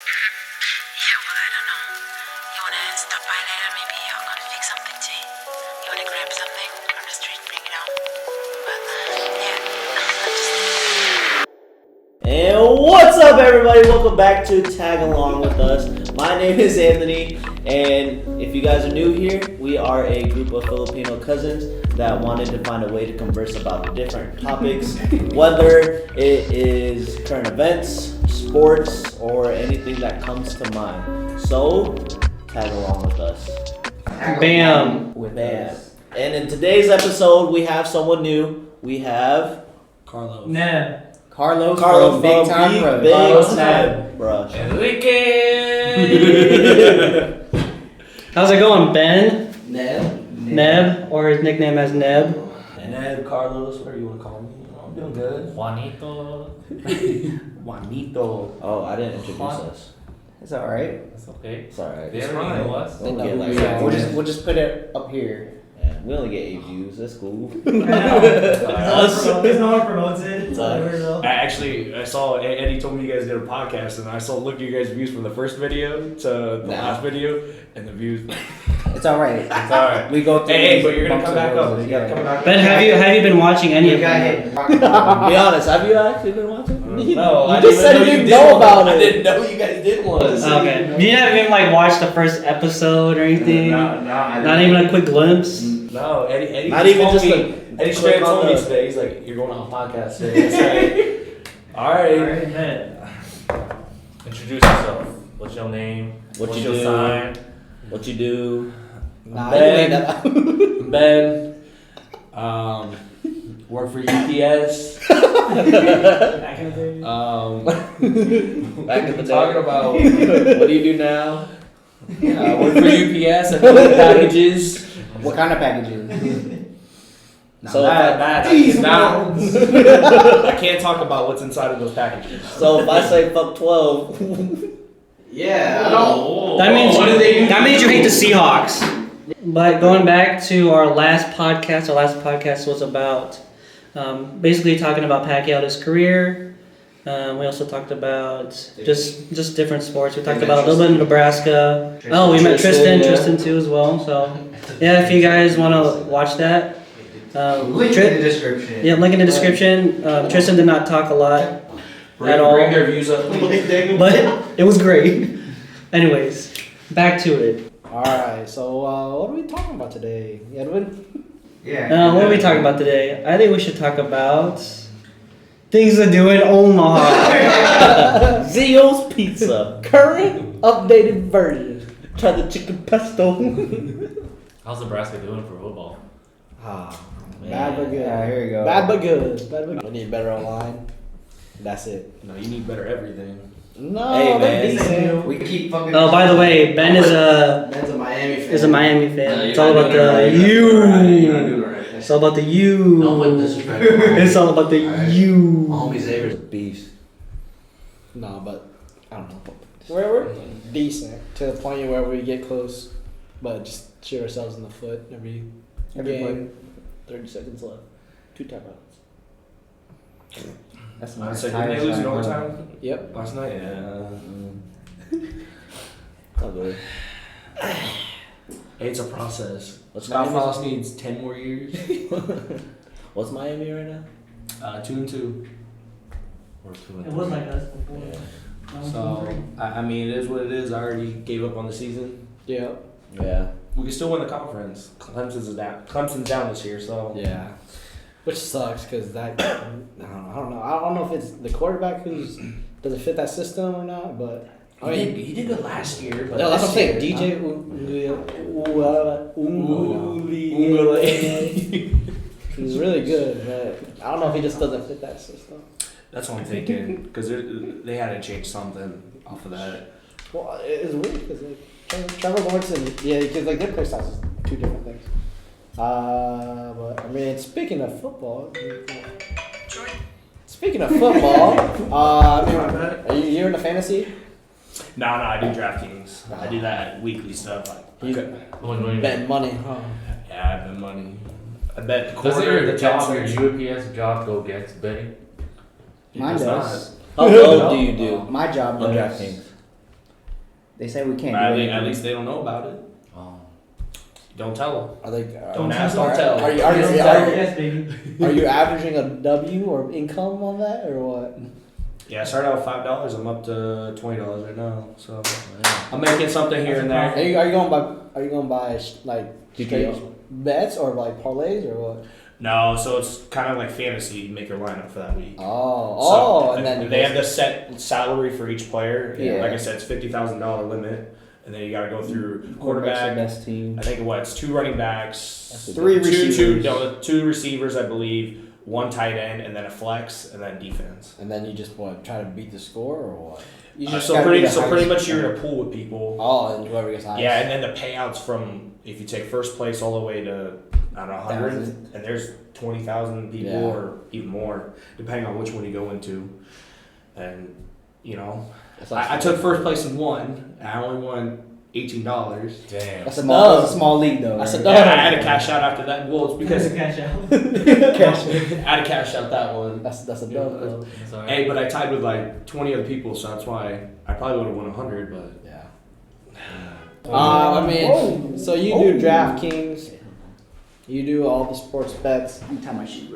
Yeah, well, I don't know. You wanna stop by later? Maybe I'll go to fix something tea. You wanna grab something from the street, bring it out? But yeah, And what's up, everybody? Welcome back to Tag Along with us. My name is Anthony, and if you guys are new here, we are a group of Filipino cousins that wanted to find a way to converse about different topics, whether it is current events, sports, or anything that comes to mind. So, tag along with us. Bam. Bam. And in today's episode, we have someone new. We have Carlos. Neb. Carlos from Big Big Time Rush. Big Carlos Time Rush. How's it going, Ben? Neb. Or his nickname as Neb. Neb, Carlos, whatever you want to call me. I'm doing good. Juanito. Juanito. Oh, I didn't introduce us. It's alright. It's okay. It's alright. They already know us. Don't They get know like who we that. are. We'll just put it up here. Yeah, we only get 8 views. That's cool. No one promotes it. I saw Eddie told me you guys did a podcast, and I looked at you guys' views from the first video to the last video, and the views. It's alright. It's alright. We go through. Hey, but you're gonna come bumps back and up. bruises. You gotta come back Ben, have you been watching any of them? Be honest, have you actually been watching? No, You just said you didn't know about it. I didn't know you guys did one. Okay. You haven't even watched the first episode or anything? Not even a quick glimpse? No, Eddie. Not just even told just me, a Eddie click straight on told me the- today. He's like, "You're going on a podcast today." I said, all right. Ben. Introduce yourself. What's your name? What What's you your do? sign? What you do? Nah, Ben. you ain't that. Ben. Work for UPS. Back in the day. Back in the day. Talking about What do you do now? work for UPS and deliver packages. What kind of packages? So I can't talk about what's inside of those packages. So if I say fuck 12, Yeah. That means you hate the Seahawks. But going back to our last podcast was about basically talking about Pacquiao's career. We also talked about just different sports. We talked about a little bit of Nebraska. Oh, we met Tristan too as well. So yeah, if you guys want to watch that, Link in the description. yeah, link in the description. Tristan did not talk a lot at all, Bring their views up. but it was great. Anyways, back to it. Alright, so what are we talking about today, Edwin? Yeah. What are we talking about today? I think we should talk about things to do in Omaha. Zio's Pizza. Current updated version. Try the chicken pesto. How's Nebraska doing for football? Bad but good. Yeah, here we go. Bad but good. Bad but good. We need better online. That's it. No, you need better everything. No, Hey, they're man. decent. We keep fucking. Oh, by the way, Ben is a Miami fan. It's all about the U. It's all about the U. It's all about the U. Homie Xavier's a beast. No, but I don't know. We're decent to the point where we get close, but just shoot ourselves in the foot every game. 30 seconds left. 2 timeouts. That's So did they lose in overtime Yep. last night? Yeah. Oh, good. Hey, it's a process. What's Scott Frost needs 10 more years. What's Miami right now? 2-2. Or 2 and It 3? was like us before. So I mean, it is what it is. I already gave up on the season. Yep. Yeah. We can still win the conference. Clemson's down this year, so Yeah. Which sucks because that I don't know. I don't know if it's the quarterback who's doesn't fit that system or not, but I mean, he did good last year. But no, that's what I'm saying. this year, DJ he's really good, but I don't know if he just doesn't fit that system. That's what I'm thinking because they had to change something off of that. Well, it's weird because like Trevor Lawrence and because like their play styles is 2 different things. But I mean, speaking of football, are you into fantasy? No, I do DraftKings. I do that weekly stuff. He's betting money, huh? Yeah, I bet money. I bet the Does quarter, your the job, 10 your UPS job go against betting? Mine does does. How low do you do My job on does. DraftKings? They say we can't. At do least, anything. at least they don't know about it. Don't tell Are they? Don't ask, don't tell. Are you Yes, baby. are you averaging a W or income on that or what? them. Yeah, I started out with $5. I'm up to $20 right now. So I'm making something here and there. Are you going by like straight bets or like parlays or what? No, so it's kind of like fantasy. You make your lineup for that week. Oh, and then they have the set salary for each player. Yeah. Like I said, it's $50,000 limit, and then you got to go through Quarterback's the quarterback. best team. I think it's 2 running backs, Three receivers. two receivers, I believe, 1 tight end, and then a flex, and then defense. And then you just try to beat the score or what? You So gotta pretty be the highest much you're in score. a pool with people. Oh, and whoever gets highest. Yeah, and then the payouts from if you take first place all the way to I don't know 100, and there's 20,000 people Yeah. or even more, depending on which one you go into. And you know, I took first place in one. And I only won $18. Damn. That's a small league though. That's right? a dub. Yeah, I had to cash out after that. Well, it's because Cash out. I had to cash out that one. That's a dub. Though. That's all right. Hey, but I tied with like 20 other people, so that's why I probably would have won 100. But Yeah. I mean, so you do DraftKings, you do all the sports bets. Let me tie my sheet.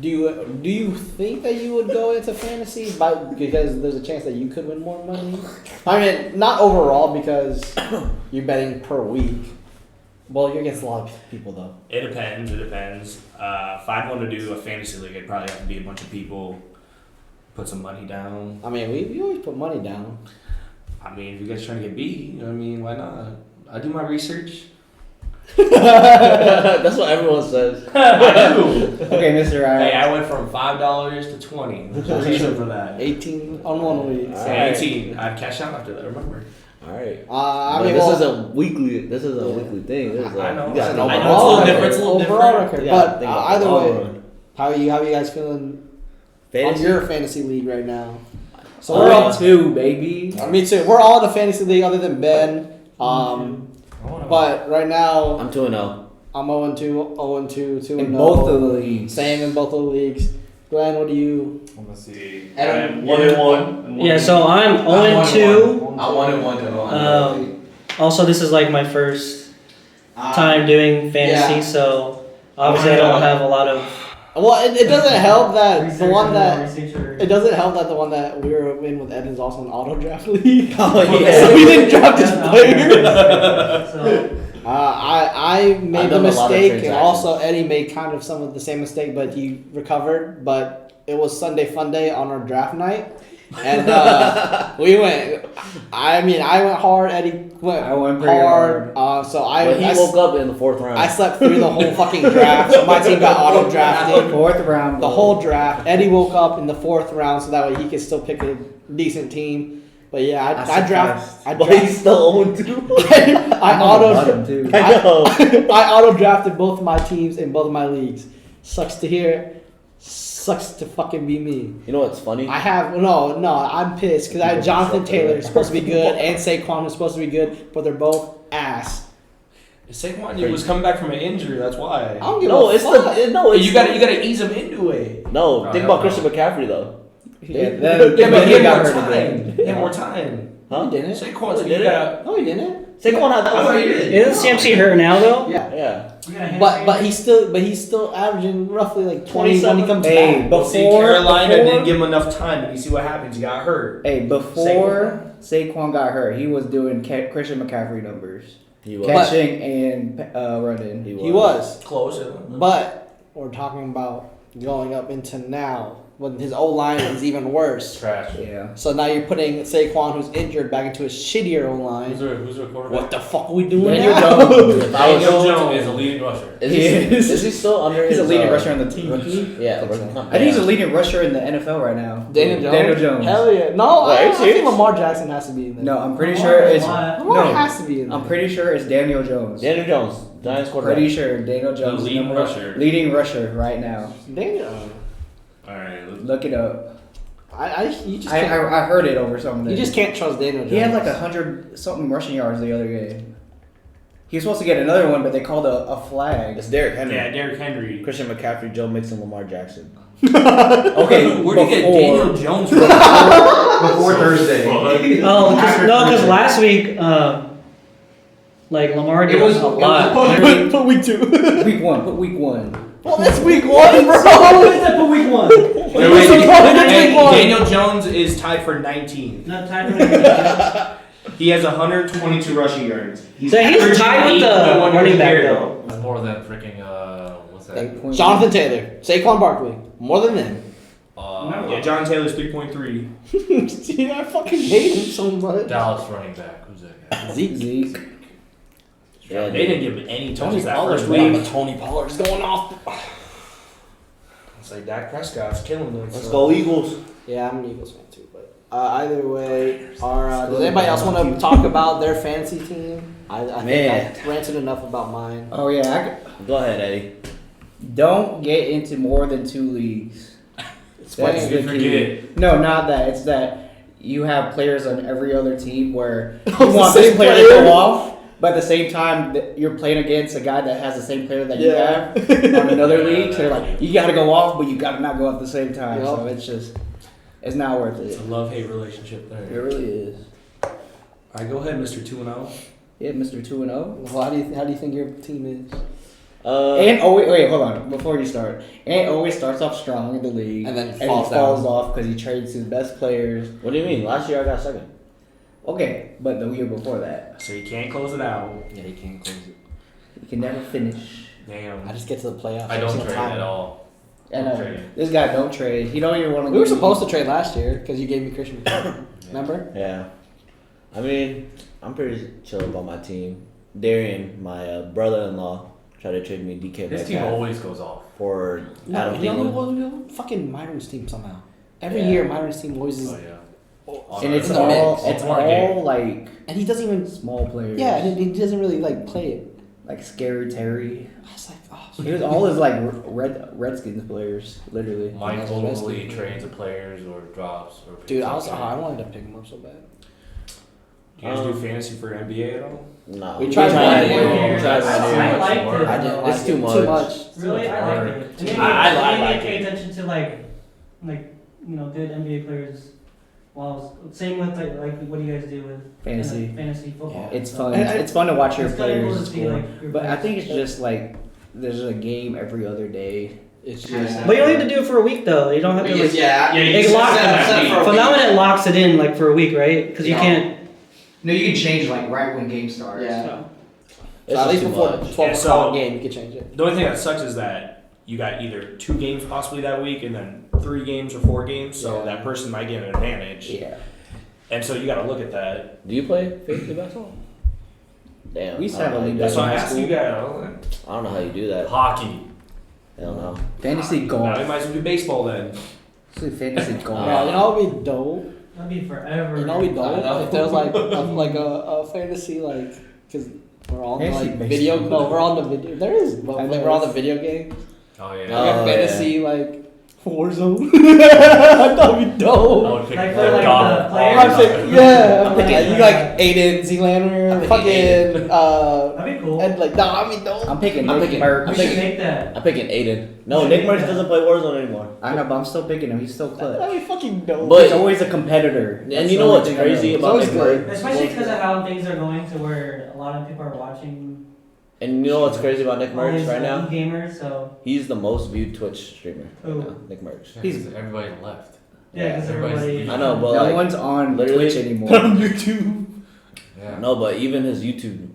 Do you think that you would go into fantasy because there's a chance that you could win more money? I mean, not overall because you're betting per week. Well, you're against a lot of people though. it depends. It depends. If I'd want to do a fantasy league, it'd probably have to be a bunch of people. Put some money down. I mean, we always put money down. I mean, if you guys trying to get beat, you know what I mean? Why not? I do my research. That's what everyone says. I do. Okay, Mr. Hey, Ryan. I went from $5 to $20. There's a reason for that. 18 on 1 week. All So. right. 18. I'd cash out after that. Remember? All right. I But mean, this well, is a weekly. This is a weekly thing. This is I know. You gotta think I about know, it's a little it. different. It's a little overall different. record. You gotta But think about either the long way, run. how you guys feeling Fantasy? on your fantasy league right now? So Oh, we're all, 2, baby. me too. We're all in the fantasy league other than Ben. But right now I'm 2-0. I'm 0-2, 0-2, 2-0. In both of the leagues. Same in both of the leagues. Glenn, what do you? Let's see. Adam, I'm 1-1. Yeah, so I'm 0-2. I wanted one to Also, this is like my first time doing fantasy, yeah. so obviously I don't have a lot of. Well, it doesn't help that research the one and that research or- it doesn't help that the one that we were in with Ed is also an auto draft league. Oh So we didn't draft his Yeah, players. So, I made I've the done a lot of mistake, and transactions. also Eddie made kind of some of the same mistake, but he recovered. But it was Sunday Fun Day on our draft night, and we went. I mean, I went hard. Eddie went I went pretty hard. So But he woke up in the 4th round. I slept through the whole fucking draft. So my team got auto drafted. 4th round. The whole draft. Eddie woke up in the 4th round, so that way he could still pick a decent team. But yeah, I But he's still 0-2. I auto too. I know. I auto drafted both my teams in both of my leagues. Sucks to hear. Sucks to fucking be me. You know what's funny? I have no. I'm pissed because I had Jonathan Taylor who's supposed to be good and Saquon who's supposed to be good, but they're both ass. Saquon was coming back from an injury. That's why. I don't give No, a it's fuck. the no. It's You gotta ease him into it. No, Oh, think hell about no. Christian McCaffrey though. Yeah, Yeah, but he had got more hurt again. time. He had more time. Huh? He didn't. Saquon's He you did gotta. No, he didn't. Saquon had I thought he did. isn't CMC hurt now though? Yeah. Yeah. But he's still averaging roughly like 20 when he comes Hey, back. but See, Before- Carolina before- didn't give him enough time. And you see what happens. He got hurt. Hey, before Saquon got hurt, he was doing Christian McCaffrey numbers. He was. Catching and running. He was. Close. But we're talking about going up into now when his O-line is even worse. Trash. Yeah. So now you're putting Saquon, who's injured, back into a shittier Who's O-line. their quarterback? What the fuck are we doing Daniel now? Jones. If I was- Daniel Jones is a leading rusher. Is He he, is. is he still under He's his a leading rusher on the team. Rookie? Yeah, I think he's a leading rusher in the NFL right now. Daniel Jones? Daniel Jones. Hell yeah. No, Wait, are you I think serious? Lamar Jackson has to be in there. No, I'm pretty sure it's Lamar no. has to be in there. I'm pretty sure it's Daniel Jones. Daniel Jones, Giants quarterback. Pretty sure Daniel Jones, leading number- rusher. leading rusher right now. Daniel. Alright. Look it up. You just I can't, I heard it over something. you just can't trust Daniel Jones. He had like 100 something rushing yards the other game. He was supposed to get another one, but they called a flag. It's Derrick Henry. Yeah, Derrick Henry. Christian McCaffrey, Joe Mixon, Lamar Jackson. Okay, Where did you get Daniel Jones from? Before Thursday. Oh, because last week, like Lamar did a lot. Put week 2. Week 1. Put week 1. Well, that's week 1, bro. Put week 1. Wait, Week 1. Daniel Jones is tied for 19th. Not time for He has 122 rushing yards. So he's tied with the running back though. That's more than freaking what's that? 8 points. Jonathan Taylor, Saquon Barkley, more than them. Yeah, John Taylor's 3.3. See, I fucking hate him so much. Dallas running back. Who's that guy? Zeke. Yeah, they didn't give him any Tony touches that Pollard's first week. week. Tony Pollard's going off. It's like Dak Prescott's killing them. Let's go Eagles. Yeah, I'm an Eagles fan too, but either way, does anybody else want to talk about their fantasy team? I think I ranted enough about mine. Oh yeah. Go ahead, Eddie. Don't get into more than 2 leagues. That's You the forget. key. No, not that. It's that you have players on every other team where you the want this same player player? to go off, but at the same time you're playing against a guy that has the same player that you have on another league. So you're like, you got to go off, but you got to not go off at the same time. Yep. So it's not worth It's it. a love-hate relationship It there. really is. All right, go ahead, Mr. 2-0. Yeah, Mr. 2-0. Well, how do you think your team is? And wait, hold on. Before you start, Ant always starts off strong in the league, And then he falls falls down. off because he trades his best players. What do you mean? Last year I got second. Okay, but the year before that, So you can't close it out. Yeah, you can't close it. he can never finish. Damn. I just get to the playoffs. I every don't single trade time. at all. And Don't trade. this guy don't trade. He don't even want to. We were supposed to trade last year because you gave me Christian. Remember? Yeah. I mean, I'm pretty chill about my team. Darian, my brother-in-law, tried to trade me DK This team Metcalf always goes off. for No, Adam you know Thielen. who fucking Myron's team somehow. Every Yeah. year, Myron's team always is, Oh yeah. And it's No, all like and he doesn't even. small players. Yeah, and he doesn't really like play it. like Scary Terry. I was like, oh, He was all his like Redskins players, literally. Mike That's totally best. trades the players or drops or. dude, I wanted to pick him up so bad. Do you guys do fantasy for NBA at all? No. We tried tried one one year. year. Tried one I year. liked it. I didn't like It's it. too Too much. much. Really, I like it. And I maybe like pay it. attention to like good NBA players. Well, same with like what do you guys do with Fantasy. fantasy football? It's fun. And It's fun to watch your It's kinda cool players to see, score. like, your But I players. think it's just like there's a game every other day. It's just. But you don't have to do it for a week though. You don't have to like. Yeah, It locks from now on. It locks it in like for a week, right? Because you Yeah. can't. No, you can change like right when game starts. Yeah. It's So at just least too before much. 12 Yeah, so- o'clock game, you could change it. The only thing that sucks is that you got either 2 games possibly that week and then 3 games or 4 games, so Yeah. that person might get an advantage. Yeah. And so you got to look at that. Do you play fantasy basketball? Damn. We used I to don't have a know league how you That's do why I that. asked you guys. I don't know how you do that. Hockey. Hell no. Fantasy Now golf. you might as well do baseball then. Fantasy golf. Yeah, you know what would be dope? That'd be forever. You know what would be I know. dope? If there was like a fantasy like, because we're on Fantasy like baseball. video. No, we're on the video. There is, but I like, know. we're on the video game. Oh yeah. We Oh, got yeah. fantasy like Warzone. That would be I dope. would pick Like the for, like, dog. the players? I'm saying, yeah, I'm thinking- you like Aiden, Zelander, fucking That'd be cool. and like nah, I mean dope. I'm picking I'm Nick picking- Merckx. we should make that. I'm picking Aiden. No, Nick Merckx doesn't play Warzone anymore. I know, but I'm still picking him. He's still That'd clutch. be fucking dope. But- He's always a competitor. And That's you the know only what's thing I crazy know. about always Nick good. Merckx? Especially because of how things are going to where a lot of people are watching. And you know what's crazy about Nick all Merckx these right now? gamers, so He's the most viewed Twitch streamer. Who? Right now, Nick Merckx. He's everybody left. yeah, because everybody's everybody. leaving. I know, but No like, one's on literally- Twitch anymore. YouTube. Yeah. no, but even his YouTube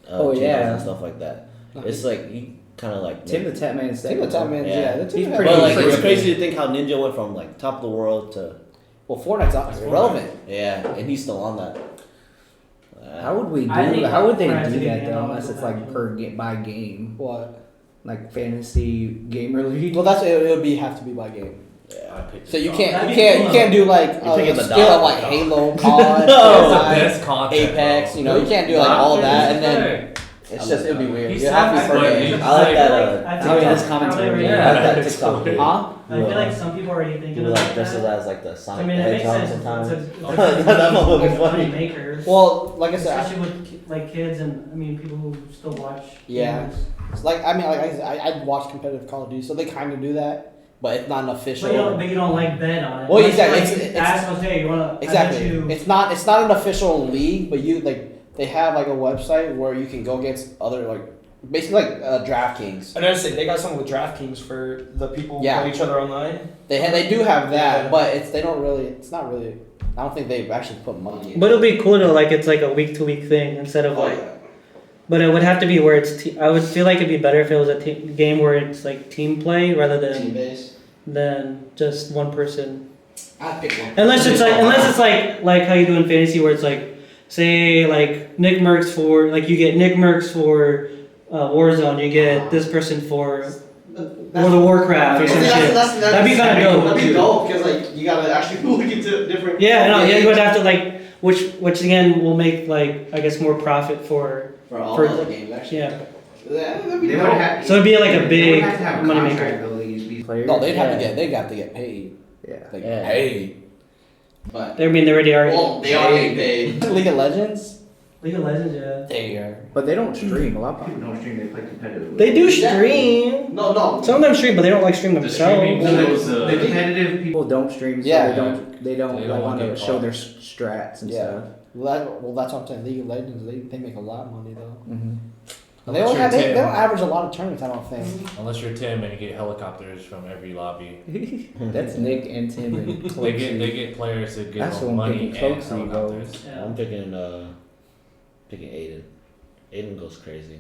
Oh, channels yeah. and stuff like that. It's like he kind of like Tim the Tap Man. Take the time, man. Yeah. Yeah, that's He's pretty. pretty- But like pretty it's good. crazy to think how Ninja went from like top of the world to Well, Fortnite's That's irrelevant. yeah, and he's still on that. How would we do? I think How would they Fortnite's do a that game though? I'll Unless go it's back like to. per by game, What? like fantasy gamer league. Well, that's it. Would be have to be by game. I picked So you the can't That'd you be can't cool, you can't do like You're picking a the skill dog. of like Halo, COD, dog. That's the Fortnite, best content. Apex. bro. You know, you can't do like all that, and then it's just it'd be weird. He's You have to be per but game. he's I like that. I feel Oh, like yeah, that's this commentary. how they I already- like that it's TikTok. so Huh? I feel like some people are already thinking People about like dresses that. as like the I Sonic mean, the it makes Hedgehog sense. sometimes. It's That one would be a funny. maker. Well, like I said, Especially with like kids and I mean people who still watch. Yeah. games. it's like I mean, like I said, I watch competitive Call of Duty, so they kind of do that. but it's not an official. But you don't like bet on it. Well, Like, exactly. like, ask us, hey, you wanna? Exactly. I bet you. It's not an official league, but you like they have like a website where you can go against other like basically like DraftKings. I noticed they got something with DraftKings for the people who Yeah. play each other online. They do have that, Yeah. but it's not really. I don't think they've actually put money in. But it'll be cool to like it's like a week to week thing instead of like. But it would have to be where it's. I would feel like it'd be better if it was a game where it's like team play rather than just one person. I'd pick one. Unless it's like how you do in fantasy where it's like say like Nick Merckx for like you get Nick Merckx for Warzone, you get this person for World of Warcraft or some shit. That'd be kind of dope. That'd be dope because like you gotta actually look into different. Yeah, no, yeah, you would have to like which again will make like I guess more profit for all for- other games actually. yeah. That'd be They dope. would have. So it'd be like a they big would have to have a money contract maker. though. These players. No, they'd have Yeah. to get paid. Yeah. Like, Yeah. paid. But I mean they already are. well, they are getting paid. League of Legends. League of Legends, yeah. They are. But they don't stream. A lot of people don't stream. They play competitively. They do Exactly. stream. No. Some of them stream, but they don't like stream The streaming themselves. shows, The competitive people don't stream. So Yeah. They don't. They don't want wanna to get show caught. their strats and Yeah. stuff. Well, that's what I'm saying. League of Legends, they make a lot of money though. Mm-hmm. They don't have, they don't average a lot of tournaments, I don't think. Unless you're Tim and you get helicopters from every lobby. That's Nick and Tim and They Cloakzy. get players that give That's them what I'm money thinking, and Cloakzy helicopters. Yeah. I'm picking Aiden. Aiden goes crazy.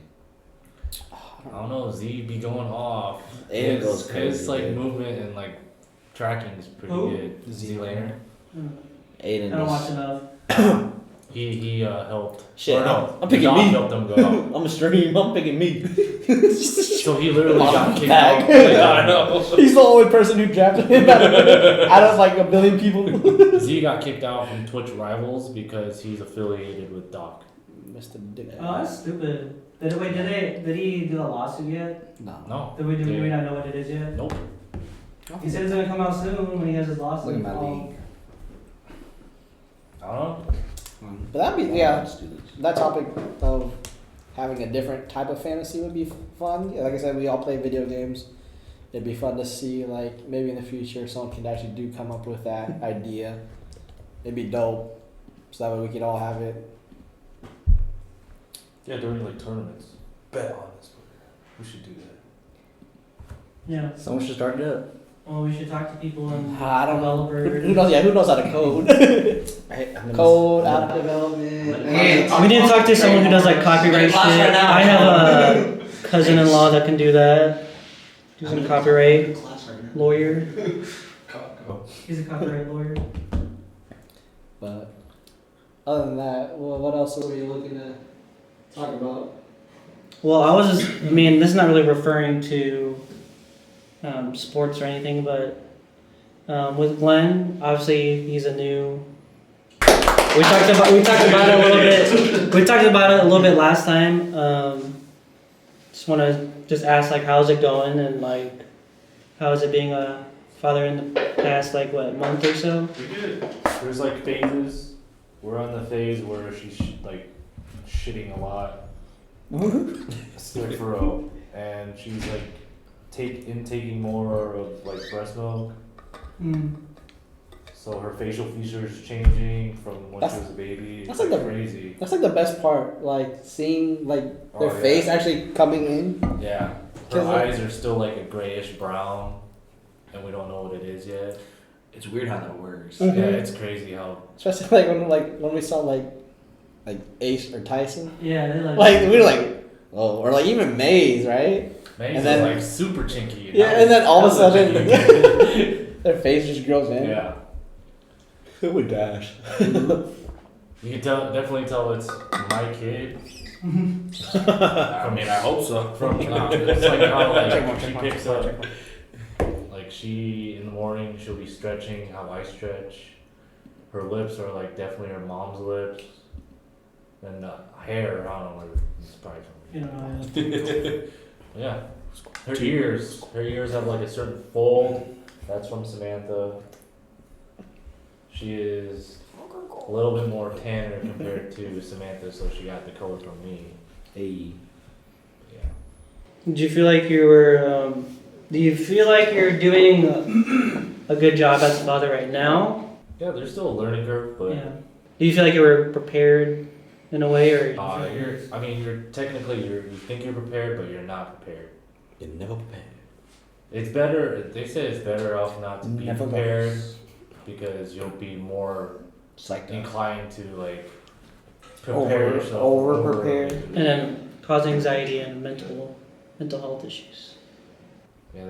I don't know, Z be going off. Aiden goes crazy. His like dude. movement and like tracking is pretty Who? good. Z Laner. Aiden I don't is- watch enough. He helped. Shit, Or no, I'm picking Doc me. helped him go out. I'm a stream. I'm picking me. So he literally got kicked Tag. out. I know. He's the only person who drafted him out of like a billion people. Z got kicked out from Twitch Rivals because he's affiliated with Doc. Mr. Dick. Oh, that's stupid. Did he do a lawsuit yet? No. No. Do we not know what it is yet? Nope. He said it's gonna come out soon when he has his lawsuit. Look at my league. I don't know. But that'd be, yeah, that topic of having a different type of fantasy would be fun. Yeah, like I said, we all play video games. It'd be fun to see, like, maybe in the future someone could actually do come up with that idea. It'd be dope. So that way we could all have it. Yeah, during like tournaments. Bet on this player. We should do that. Yeah. Someone should start it up. Well, we should talk to people and I don't know. developers. Who knows? Yeah, who knows how to code? Code, app development. We need to talk to someone who does like copyright shit. I have a cousin-in-law that can do that. He's a copyright lawyer. He's a copyright lawyer. But other than that, well, what else are we looking to talk about? Well, I mean, this is not really referring to sports or anything, but with Glenn, obviously he's a new. We talked about it a little bit. We talked about it a little bit last time. Just want to ask like how's it going and like how is it being a father in the past like month or so? We did. There's like phases. We're on the phase where she's like shitting a lot. Like for real. And she's like intaking more of like breast milk. So her facial features changing from when she was a baby. That's It's like crazy. That's like the best part, like seeing like their Oh, yeah. face actually coming in. Yeah. Her eyes are still like a grayish brown, and we don't know what it is yet. It's weird how that works. Mhm. Yeah, it's crazy how. Especially when we saw like Ace or Tyson. Yeah, they Like we were like, oh, or like even Maze, right? Maze And then- is like super chinky. Yeah, and then all of a Hella sudden chinky. their face just grows in. Yeah. Who would dash? You can definitely tell it's my kid. I mean, I hope so. From it's like how Check like mark, she check mark, picks check mark, up, check mark. like she in the morning she'll be stretching how I stretch. Her lips are like definitely her mom's lips. And hair, I don't know, it's probably from me. Yeah. Her ears have like a certain fold. That's from Samantha. She is a little bit more tanner compared to Samantha, so she got the color from me. Hey. Yeah. Did you feel like you were Do you feel like you're doing a good job as a father right now? Yeah, there's still a learning curve, but Yeah. Do you feel like you were prepared in a way, or? you're technically you think you're prepared, but you're not prepared. You're never prepared. It's better. They say it's better off not to be Never prepared knows. because you'll be more Psyched out. inclined to like prepare yourself. Over prepared. And then cause anxiety and mental health issues. Yeah,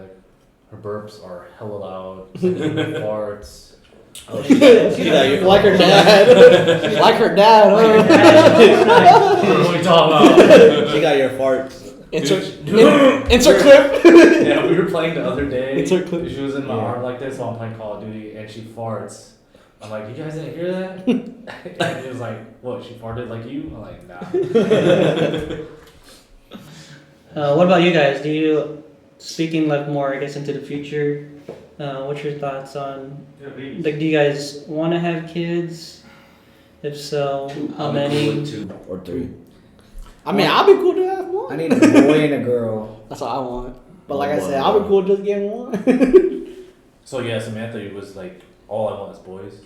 her burps are hella loud. Farts. Oh, she got your Like her dad. Like her dad, What are we talking about? She got your farts. Insert clip. Yeah, we were playing the other day. Insert clip. She was in my arm like this while I'm playing Call of Duty, and she farts. I'm like, you guys didn't hear that? And he was like, what? She farted like you? I'm like, nah. What about you guys? Do you, speaking like more, I guess, into the future, what's your thoughts on, like, do you guys want to have kids? If so, how many? 2 Or 3. I mean, I'll be cool to have one. I need a boy and a girl. That's what I want. But like I said, I'll be cool just getting one. So yeah, Samantha was like, all I want is boys.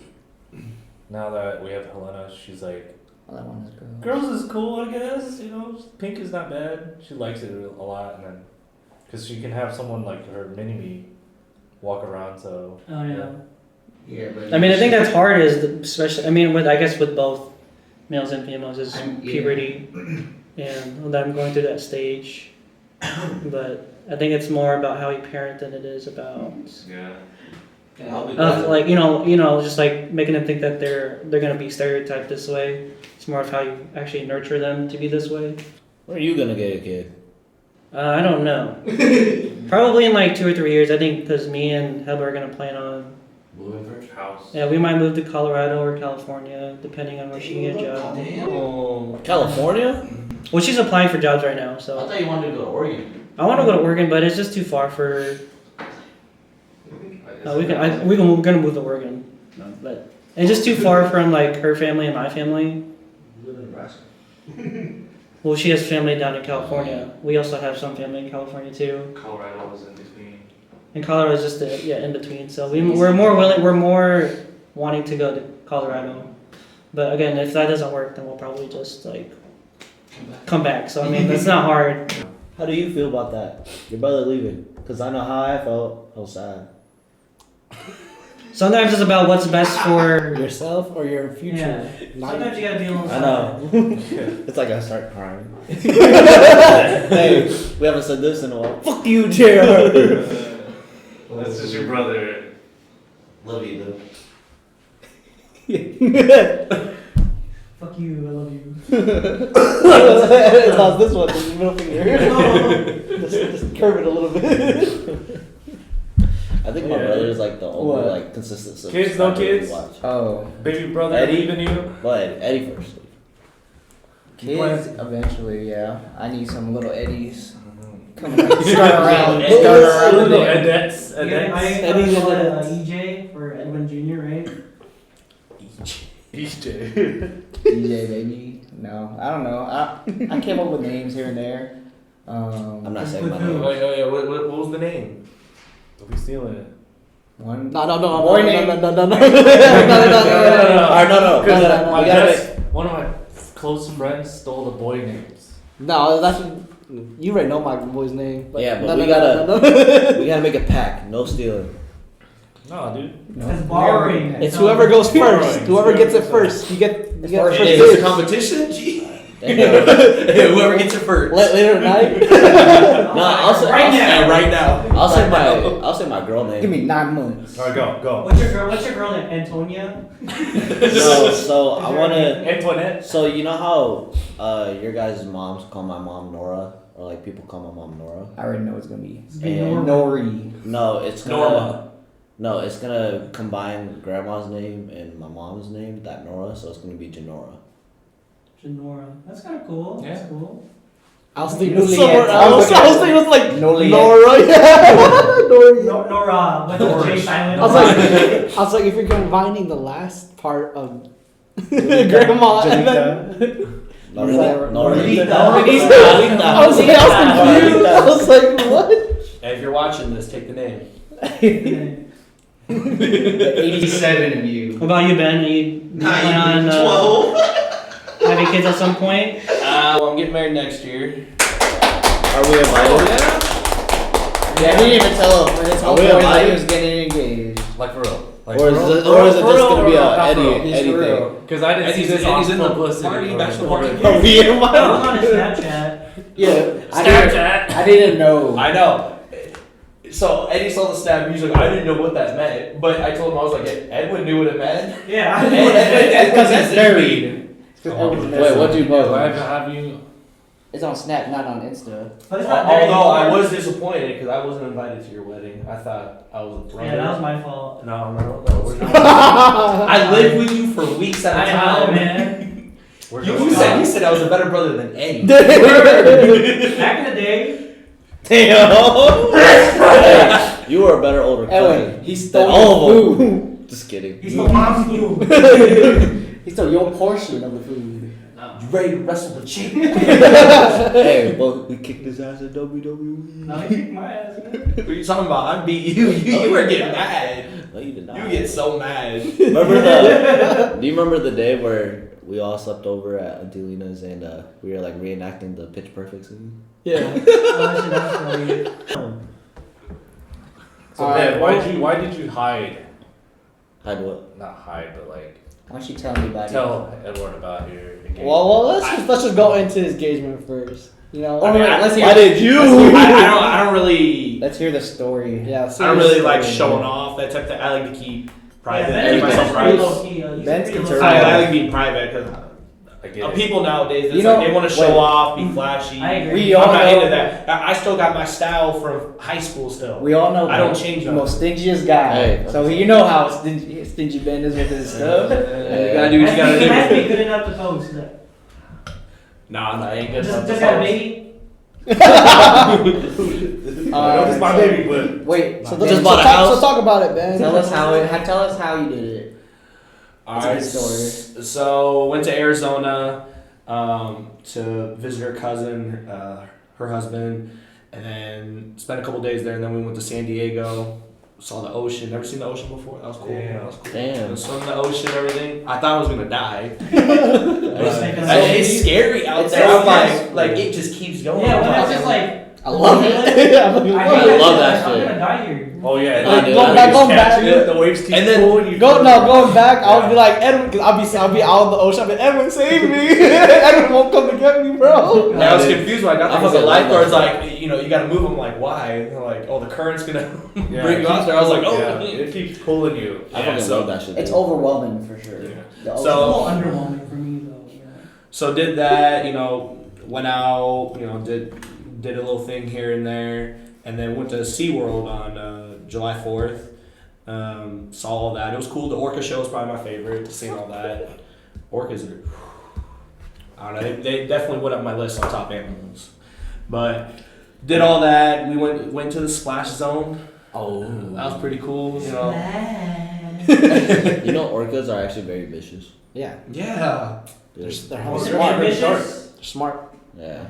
Now that we have Helena, she's like, All I want is a girl. girls is cool, I guess. You know, pink is not bad. She likes it a lot, and then because she can have someone like her mini me walk around. So Oh yeah. Yeah, but I mean, I think that's hard. Especially, I mean, I guess with both males and females is Yeah. puberty, and I'm going through that stage. But I think it's more about how you parent than it is about like you know just like making them think that they're gonna be stereotyped this way. It's more of how you actually nurture them to be this way. When are you gonna get a kid? I don't know. Probably in like 2 or 3 years. I think because me and Heba are gonna plan on. moving her house. Yeah, we might move to Colorado or California, depending on where she can get a job. California? Well, she's applying for jobs right now, so thought you wanted to go to Oregon. I want to go to Oregon, but it's just too far for. We're gonna move to Oregon, but it's just too far from like her family and my family. You live in Nebraska. Well, she has family down in California. We also have some family in California too. Colorado was in between. And Colorado is just in between. So we're more wanting to go to Colorado. But again, if that doesn't work, then we'll probably just like come back. So I mean, that's not hard. How do you feel about that? Your brother leaving? Because I know how I felt. I was sad. Sometimes it's about what's best for Yourself or your future. Yeah. Sometimes you gotta be alone. I know. It's like I start crying. Hey, we haven't said this in a while. Fuck you, JR. That's just your brother. Love you, though. Fuck you, I love you. How's this one? This middle finger. just curve it a little bit. I think my brother is like the only What? like consistent Kids, no subscriber we kids? watch. Oh, Baby brother Eddie? leaving you? But Eddie first. kids eventually, yeah. I need some little Eddies. Start around. Little Edettes. I Eddie's call it in EJ for Edwin Jr., right? EJ. DJ baby. No, I don't know. I came up with names here and there. I'm not saying my With who? name. Oh yeah. What was the name? Don't be stealing it. One. No. Boy name. No. Alright, no. Because We gotta one of my close friends stole the boy names. No, that's you already know my boy's name. Yeah, but no, we no, gotta- no. We gotta make a pact. No stealing. No, dude. No. It's borrowing. It's whoever goes first. Borrowing. Whoever gets it first. You get first Hey, dibs. it's a competition? Gee. Damn. Whoever gets it first. Later tonight. No, I'll say Right now. I'll say my girl name. Give me 9 months. Alright, go. What's your girl name? Antonia? So I wanna. Antoinette. So you know how your guys' moms call my mom Nora, or like people call my mom Nora. I already know it's gonna be. And Nori. no, it's gonna. Norma. No, it's gonna combine grandma's name and my mom's name, that Nora. So it's gonna be Janora. Janora. That's kind of cool. Yeah. That's cool. I was thinking Noliette. somewhere else. I was thinking it was like Noliette. Nora. Yeah. Nora. With the J silent. I was like, if you're combining the last part of grandma and then. Norita. I was confused. I was like, what? And if you're you're watching this, take the name. The 87 of you. What about you, Ben? Are you plan on having kids at some point? Well, I'm getting married next year. Are we invited? Yeah, he didn't even tell him. His Are we homeboy that invited? he was getting engaged. Like for real. Like Or is for real? it, or is it For just real, gonna for be real, a not for real. Eddie thing? Because I didn't see this Eddie's on in the publicity. party, or- bachelor or- party. Are we I was invited? on his Snapchat. Yeah, I didn't know. I know. So Eddie saw the snap. He was like, I didn't know what that meant, but I told him I was like, Edwin knew what it meant. Yeah. Because he's married. Wait, what do you Do post? I have you? It's on Snap, not on Insta. But it's not there Although I anymore. was disappointed because I wasn't invited to your wedding. I thought I was a brother. Yeah, that was my fault. No. I lived with you for weeks at a I know, time. man. You said I was a better brother than Eddie. Back in the day. Damn. Hey, you were a better older cousin. Edwin, he than stole all your of them. food. Just kidding. He stole mom's food. He stole your portion of the food. You ready to wrestle the chick? Hey, but we kicked his ass at WWE. No, he kicked my ass, man. What are you talking about? I beat you. You were getting mad. No, you did not. You get so mad. Do you remember the day where we all slept over at Adelina's and we were like reenacting the Pitch Perfect scene? Yeah. Oh, that's funny. So Alright, Ben, why did you hide? Hide what? Not hide, but like Why don't you tell me about it? tell Edward about your engagement. Well, let's just go into his engagement first. You know. I mean, let's hear. Why did you? I don't really. Let's hear the story. Yeah. I don't really like showing off that type of thing. I like to keep private. Yeah, keep myself Ben's private. pretty low key. He's Ben's pretty low conservative. key. I like being private because I get it. people nowadays, it's You know- like they want to show wait. off, be flashy. I agree. We I'm all not know. into that. I still got my style from high school still. We all know. I don't Ben, change the them. most stingiest guy. Hey. So you know how stingy Ben is with his stuff. You gotta do what you gotta He has to be do. good enough to post. Nah, I ain't good. Just got a baby. It's my baby, but Wait. So, Just bought a house. talk about it, Ben. Tell us how you did it. Alright, It's a good story. so went to Arizona to visit her cousin, her husband, and then spent a couple days there. And then we went to San Diego, saw the ocean. Never seen the ocean before. That was cool. Damn. That was cool. Damn. Swim in the ocean, everything. I thought I was gonna die. It's It's scary out It's there. so I'm nice. like it just keeps going. Yeah, when it's just like. I love it. I I love that I'm shit. gonna die here. Oh yeah. Like, dude, going the back- waves going back- catch it, the waves keep And then- pulling you. Going back, I'll be like Edwin, because I'll be out in the ocean. I'll be Edwin, save me. Edwin won't come to get me, bro. And I was confused when I got there I because the fucking love lifeguard's that like, you know, you gotta move. I'm like, why? And they're like, oh, the current's gonna Yeah, bring you out there. I was like, oh. yeah, it keeps pulling you. I fucking love that shit. It's dude. overwhelming for sure. Yeah. The It's a So- little underwhelming for me though. Yeah. So did that, you know, went out, you know, did a little thing here and there, and then went to SeaWorld on July 4th. Saw all that. It was cool. The orca show is probably my favorite. Seeing all that. Orcas are, I don't know, they definitely went up my list on top animals. But did all that. We went to the splash zone. Oh. That was pretty cool, you know. You know, orcas are actually very vicious. Yeah. Yeah. Dude. They're Is it smart. ambitious? They're smart. Yeah.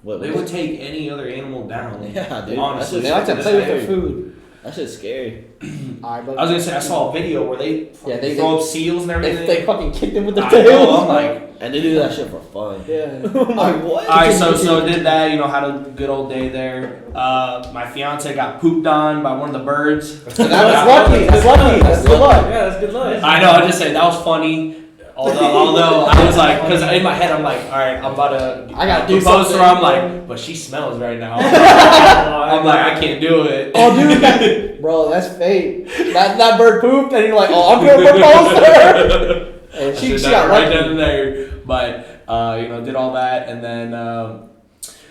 What? They would take any other animal down. Yeah, dude. Honestly. They like to play with their food. That shit's scary. I Alright, was gonna say I saw a video where they they- throw up seals and everything. They fucking kicked them with their I know, tails. I'm like, And they do that shit for fun. Yeah. I'm like, what? alright, so did that, you know, had a good old day there. My fiance got pooped on by one of the birds. That's lucky. That's lucky. That's good luck. Yeah, that's good luck. I know, I just said that was funny. Although I was like, because in my head I'm like, all right, I'm about to. I gotta do propose to her. something. I'm like, but she smells right now. I'm like, I can't do it. Oh, dude, bro, that's fate. That bird pooped, and you're like, oh, I'm gonna propose to her. And she Did got that right lucky. down there. But you know, did all that, and then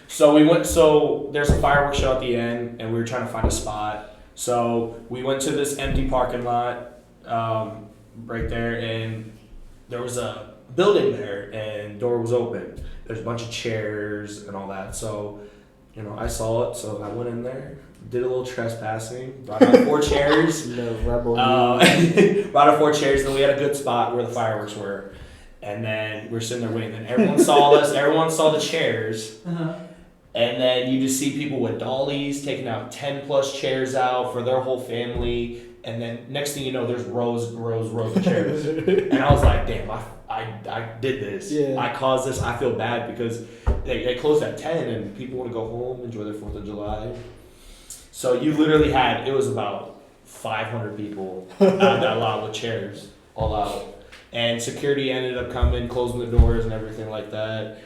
so we went. So there's a fireworks show at the end, and we were trying to find a spot. So we went to this empty parking lot right there, and there was a building there, and door was open. There's a bunch of chairs and all that. So, you know, I saw it, so I went in there, did a little trespassing, brought out 4 chairs. No rebel. Brought out 4 chairs, and then we had a good spot where the fireworks were. And then we're sitting there waiting, and everyone saw us. Everyone saw the chairs. Uh-huh. And then you just see people with dollies taking out 10 plus chairs out for their whole family. And then next thing you know, there's rows of chairs. And I was like, damn, I did this. Yeah. I caused this. I feel bad because they closed at 10 and people want to go home, enjoy their 4th of July. So you literally had, it was about 500 people at that lot with chairs all out. And security ended up coming, closing the doors and everything like that.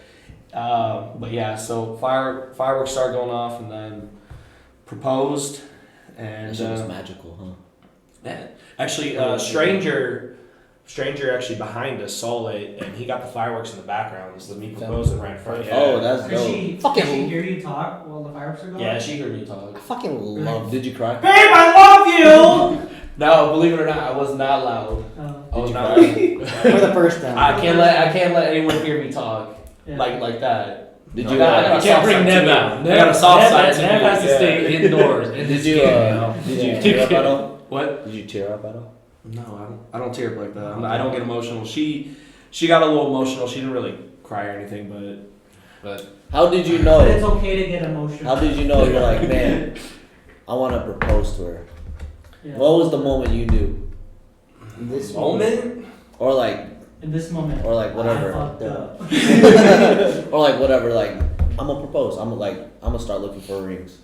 But yeah, so fireworks started going off and then proposed. And That shit was magical, huh? yeah, actually, stranger actually behind us saw it, and he got the fireworks in the background. So me proposing right in front of him. Oh, that's Did dope. she hear you talk while the fireworks are going? Yeah, she heard me talk. I fucking love. Did you cry? Babe, I love you! No, believe it or not, I was not loud. I was you not. cry? For the first time. I can't let anyone hear me talk Yeah. like that. Did No, you? I got a You can't soft bring side Nev to me. out. I got a soft side to Nev me. has to stay indoors in this Did you? game, you know? Did you tear up at all? What? Did you tear up at all? No, I don't tear up like that. I don't get emotional. She got a little emotional. She didn't really cry or anything, but How did you But it's know? okay to get emotional. How did you know? You're like, man, I want to propose to her. Yeah. What was the moment you knew? This moment. Or like In this moment, whatever. I fucked up. Or like whatever. Like I'm gonna propose. I'm gonna start looking for rings.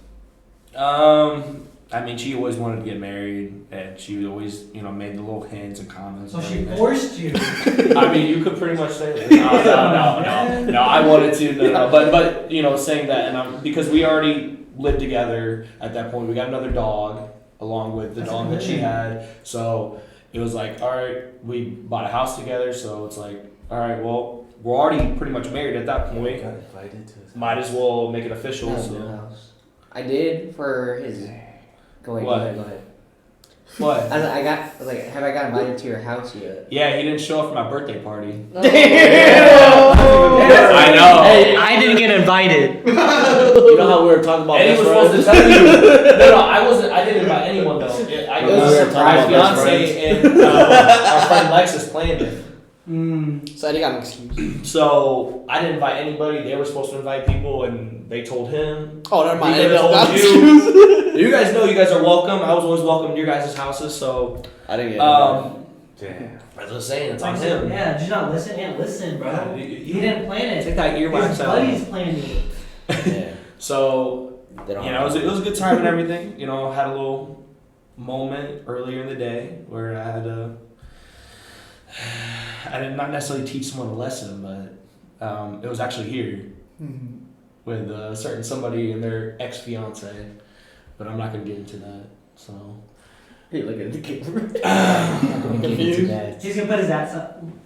I mean, she always wanted to get married, and she always, made the little hints and comments. So and she everything. forced you. I mean, you could pretty much say that. No. I wanted to, no. But saying that, and because we already lived together at that point, we got another dog along with the dog that she had. So it was like, all right, we bought a house together. So it's like, all right, well, we're already pretty much married at that point. Got invited to his Might as well make it official. New So. house. I did for his. Go What? ahead. What? I was like, have I got invited to your house yet? Yeah, he didn't show up for my birthday party. I know. Hey, I didn't get invited. You know how we were talking about And he best was supposed to friends? tell you. No, I wasn't. I didn't invite anyone though. I It was was a surprise my best fiance and our friend Lexus planned it. So Eddie got an excuse. So I didn't invite anybody. They were supposed to invite people, and they told him. Oh, never mind. He Eddie never got told an you. excuse. You guys know you guys are welcome. I was always welcome to your guys' houses. So I didn't get Damn. as I was saying, it's on him. Yeah, did you not listen? Yeah, listen, bro. Yeah, He didn't plan it. Take that earwax His out. buddies planned it. Yeah. So They don't it was a good time and everything. Had a little moment earlier in the day where I had I did not necessarily teach someone a lesson, but it was actually here with a certain somebody and their ex-fiance, but I'm not gonna get into that. So Hey, look at the camera. He's gonna put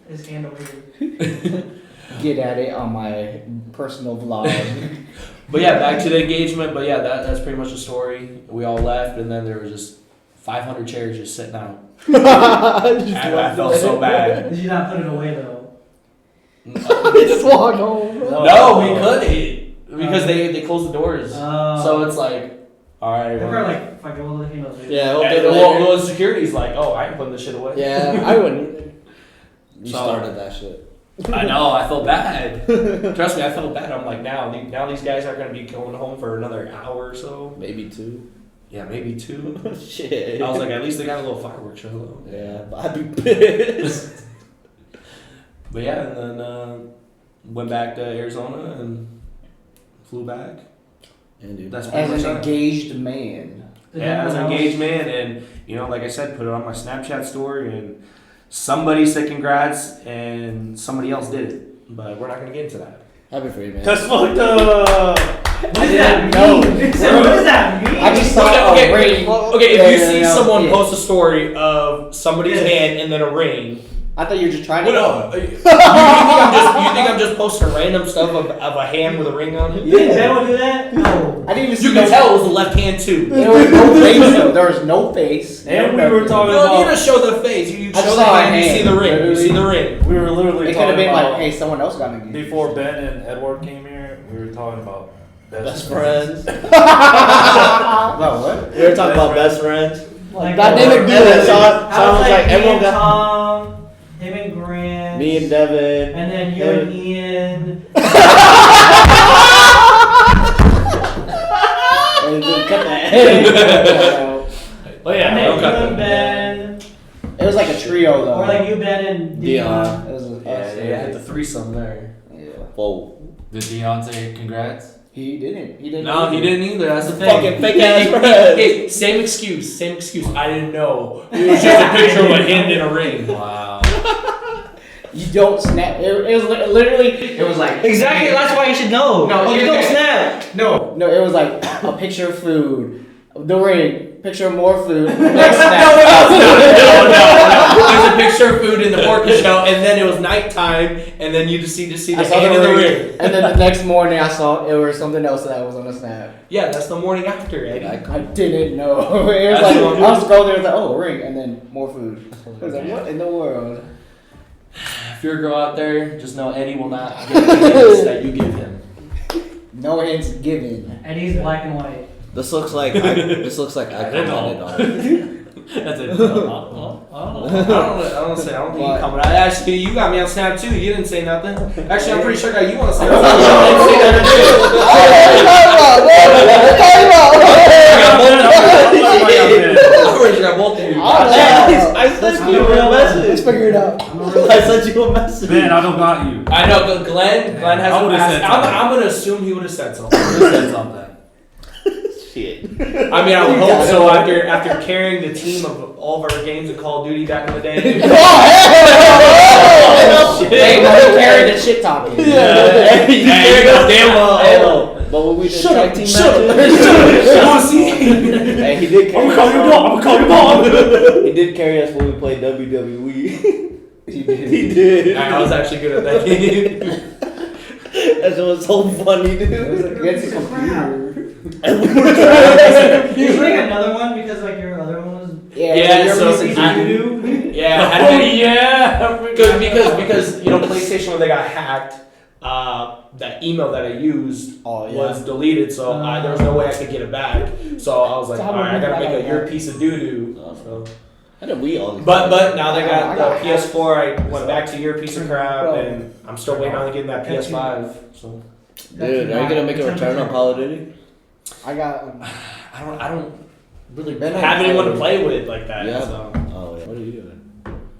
his hand over here. Get at it on my personal vlog. but yeah, back to the engagement. But yeah, that's pretty much the story. We all left, and then there was just 500 chairs just sitting out. I felt so bad. Did you not put it away though? Just walk home. No, we couldn't because they closed the doors. Oh. So it's like, all right. They're well, like, fucking, we'll look at those. Yeah, and well, the security's like, oh, I ain't putting this shit away. Yeah, I wouldn't either. You So- started that shit. I know, I felt bad. Trust me, I felt bad. I'm like, now these guys are gonna be going home for another hour or so. Maybe 2. Yeah, maybe 2. Shit. I was like, at least they got a little fireworks show though. yeah, but I'd be pissed. But yeah, and then went back to Arizona and flew back. And dude, That's pretty As much an it. engaged man. Yeah, as an engaged man, and like I said, put it on my Snapchat story, and somebody said congrats, and somebody else did it, but we're not gonna get into that. happy for you, man. That's fucked up. What does that mean? What does that mean? I just saw Okay, a ring. Okay, if Yeah, you yeah, see yeah, someone yeah. post a story of somebody's Yes. hand and then a ring, I thought you were just trying to. what up? You think I'm just posting random stuff of a hand with a ring on it? You think Ben would do that? No. I didn't even see You can tell it was the left hand too. There was no face though. There was no face. And no we were nothing. talking No, you about. just show the face. You I show just the saw a hand. You hand, see the ring. You literally. see the ring. We were literally It could have talking been like, about. hey, someone else got engaged. Before Ben and Edward came here, we were talking about Best friends. About what? We were talking about best friends. Like, Dynamic And duo. then Sean I was was like, me everyone and got Tom, him and Grant, me and Devin. and then you him and Ian. Oh yeah, Nick, okay. you, Ben, It was like a trio though. or like you, Ben, and Dion. It was Yeah, I had the threesome there. Yeah. Whoa. Did Dion say congrats? He didn't. He didn't. No, he didn't either. That's the thing. Fucking fake ass Hey, friends. hey, same excuse. Same excuse. I didn't know. It was just a picture of a hand in a ring. Wow. You don't snap. It was literally. It was like Exactly, that's why you should know. No, you you- don't snap. No, it was like a picture of food, the ring, picture of more food, next snap. No. There's a picture of food in the porky shell, and then it was nighttime, and then you just see the I saw hand in the ring. and then the next morning I saw it was something else that was on the snap. Yeah, that's the morning after, Eddie. I didn't know. It was That's like what I'm I was scrolling there, it was like, oh, a ring, and then more food. I was like, what in the world? If you're a girl out there, just know Eddie will not get the hints that you give him. No hints given. And he's black and white. This looks like I commented on it. That's it. I don't think you coming. Actually, you got me on Snap too. You didn't say nothing. Actually, I'm pretty sure I got you on Snap. I'm pretty sure I got both of you. I sent you a Let's message. figure it out. I sent you a message. Ben, I don't got you. I know, but Glenn has. I would've said something. I'm gonna assume he would have said something. You said something. Shit. I mean, I would hope so. After carrying the team of all of our games of Call of Duty back in the day. Hey, no, he carried the shit talking. You carried those damn well. But when we did Shut tag up, team shut matches, up. hey, he did carry us. I'm gonna call you mom. He did carry us when we played WWE. He did. He did. I was actually good at that game. That shit was so funny, dude. Against the computer. Did you make another one because like your other one was Yeah, you're so missing I- doo-doo? Yeah, I had to- because you know PlayStation when they got hacked, that email that I used was deleted, so there was no way I could get it back. So I was like, all right, I gotta make your piece of doo doo. So. How did we all? But now they got I got the PS4. I went back to your piece of crap, and I'm still waiting on getting that PS5. So Dude, are you gonna make a return on Call of Duty? I got. I don't really Ben have and anyone to Tyler. play with like that. Yeah. So. Oh yeah. What are you doing?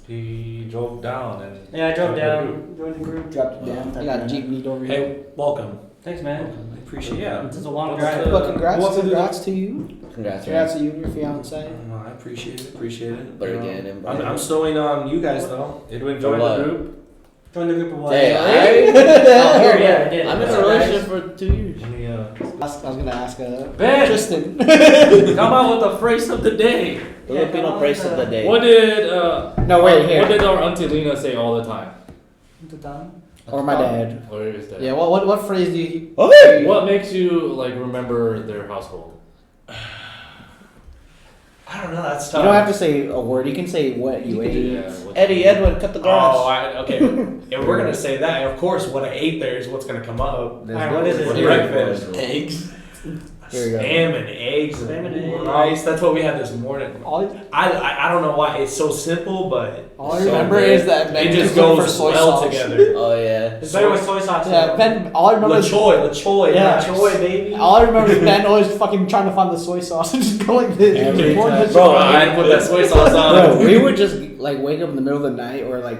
He drove down and. Yeah, I drove down, joined the group. Dropped it down. I got jeepneyed over here. Hey, welcome. Thanks, man. I appreciate it. This is a long What's drive. the- But What's the- congrats to you. Congrats, Congrats man. to you and your fiance. I appreciate it. But You know, again, I'm still waiting on you guys though. Edwin joined joined the the group. Join the group of what? Hey, Oh, here, yeah, I did. I'm in a relationship for 2 years. Let me, I was gonna ask Ben! Tristan. come out with the phrase of the day. Filipino praise of the day. What did No, wait, here. What did our Auntie Lena say all the time? Or my dad. Or is that? Yeah. What phrase do you? Okay. What makes you like remember their household? I don't know. That's You tough. don't have to say a word. You can say what you ate. Yeah. what- Eddie, Edwin, cut the grass. Okay. If we're gonna say that, of course, what I ate there is what's gonna come up. Alright, what is it? For Here. breakfast? Eggs. Here we go. Spam and eggs Spam and and eggs. rice. That's what we had this morning. All I don't know why it's so simple, but I so remember good. is that it Ben just took one goes for soy well sauce. together. Oh yeah. It's better with soy sauce. Yeah, Ben. All I remember is LaChoy, Yeah. LaChoy, baby. all I remember is Ben always fucking trying to find the soy sauce and just go like this. Every Pour time. the- Bro, I had to put that soy sauce on. Bro, we would just like wake up in the middle of the night or like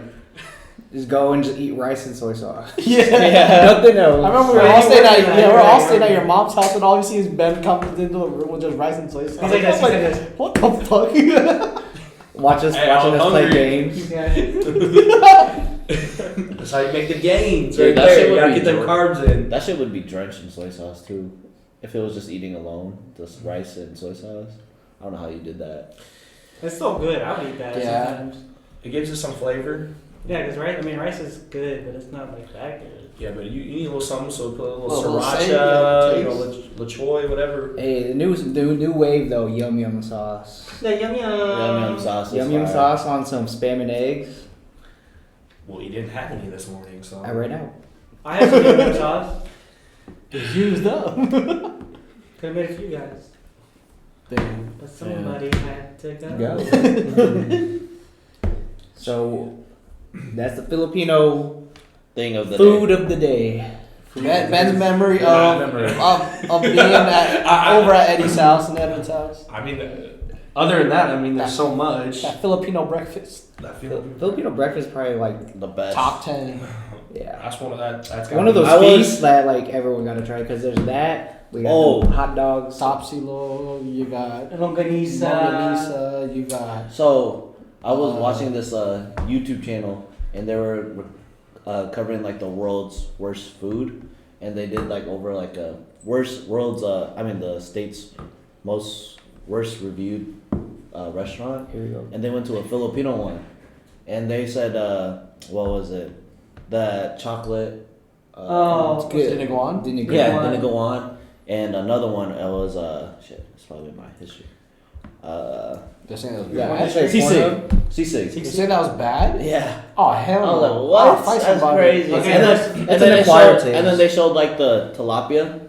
just go and just eat rice and soy sauce. Yeah. Nothing else. I remember we were all staying at Yeah, we're all right, staying at right. your mom's house and all you see is Ben comes into the room with just rice and soy sauce. He's like this, I was he's like this. what the fuck? watching Hey, us I'm play hungry. games. That's how you make the gains. Dude, Right that there. shit You would gotta be get them Jordan. carbs in. That shit would be drenched in soy sauce too. If it was just eating alone, just rice and soy sauce. I don't know how you did that. It's so good. I would eat that Yeah. sometimes. It gives it some flavor. Yeah, because rice. I mean, rice is good, but it's not like that good. Yeah, but you need a little something, so put a little Little sriracha, sage, you know, LaChoy, whatever. Hey, the new wave though, yum yum sauce. Yeah, yum yum. Yum yum sauce. is Yum yum fire. sauce on some spam and eggs. Well, you didn't have any this morning, so. I ran out. I have some yum yum sauce. It's used up. Could have made it for you guys, Damn. but somebody had to go. Go. So that's the Filipino Thing of the food day. of the day. Ben's memory Yeah, of being over at Eddie's house and Edwin's house. I mean, other than that, I mean, there's so much. That Filipino breakfast. Filipino breakfast is probably like The best. Top 10. yeah That's one of that. That's one of those I was- feasts that like everyone gotta try because there's that. We got the hot dogs. Topsilo, you got Longanisa. Longanisa, you got. So I was watching this YouTube channel, and they were covering like the world's worst food, and they did like over like a the state's most worst reviewed restaurant. Here we go. And they went to a Filipino one, and they said, what was it? The chocolate. Oh, It's good. Didn't it go on? Didn't it go Yeah, on? didn't go on. And another one, it was shit. It's probably my history. They're saying that was Yeah, bad. I say Seasick. Seasick. You say that was bad? Yeah. Oh hell I was no! like, what? Oh, fight That's somebody. crazy. Okay, and that's- then, that's and, then an they acquired showed, and taste. then they showed like the tilapia,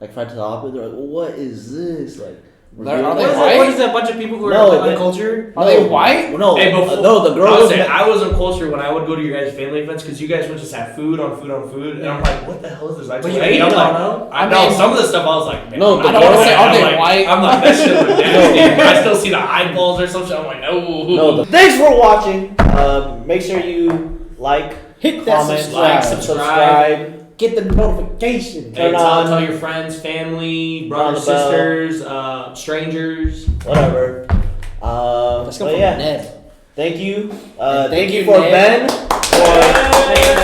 like fried tilapia. They're like, what is this? Like, Are they What is, white? that, what is that? A bunch of people who are No, uncultured? Are they white? No, Hey, before- no, the girl I was. was saying, I was uncultured when I would go to your guys' family events because you guys would just have food on food on food, and I'm like, what the hell is this? I But you told ate Eddie, I'm it, like, no? I know some of the stuff I was like, man, No, I'm the not girl- gonna say, are they I'm like, white? I'm like, that shit was nasty. I still see the eyeballs or something. I'm like, no. No, thanks for watching. Make sure you like, Hit that comment, subscribe. subscribe. Get the notification. Hey, Turn on. tell your friends, family, Turn on brothers, the bell. sisters, strangers. Whatever. Let's go But from yeah, Ned. thank you. And Thank you for Ned. Ben. For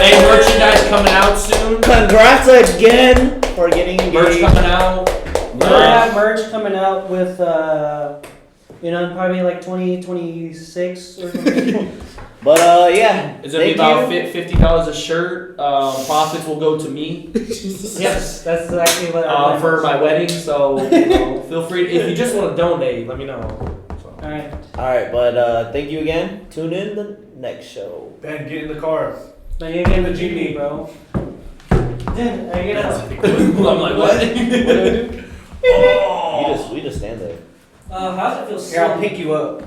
Hey, merchandise coming out soon. congrats again for getting Merch engaged. coming out. We're gonna have merch coming out with, probably like 2026 or something. But yeah, It's gonna be thank about you. $50 a shirt. Profits will go to me Yes, that's exactly what I for my wedding. So feel free. If you just want to donate, let me know. So. Alright. All right, but thank you again. Tune in the next show. Ben, get in the car. Now you're getting the GP, bro. Then, are you gonna... I'm like, what? We just stand there. How's it feel Here, I'll slow? pick you up.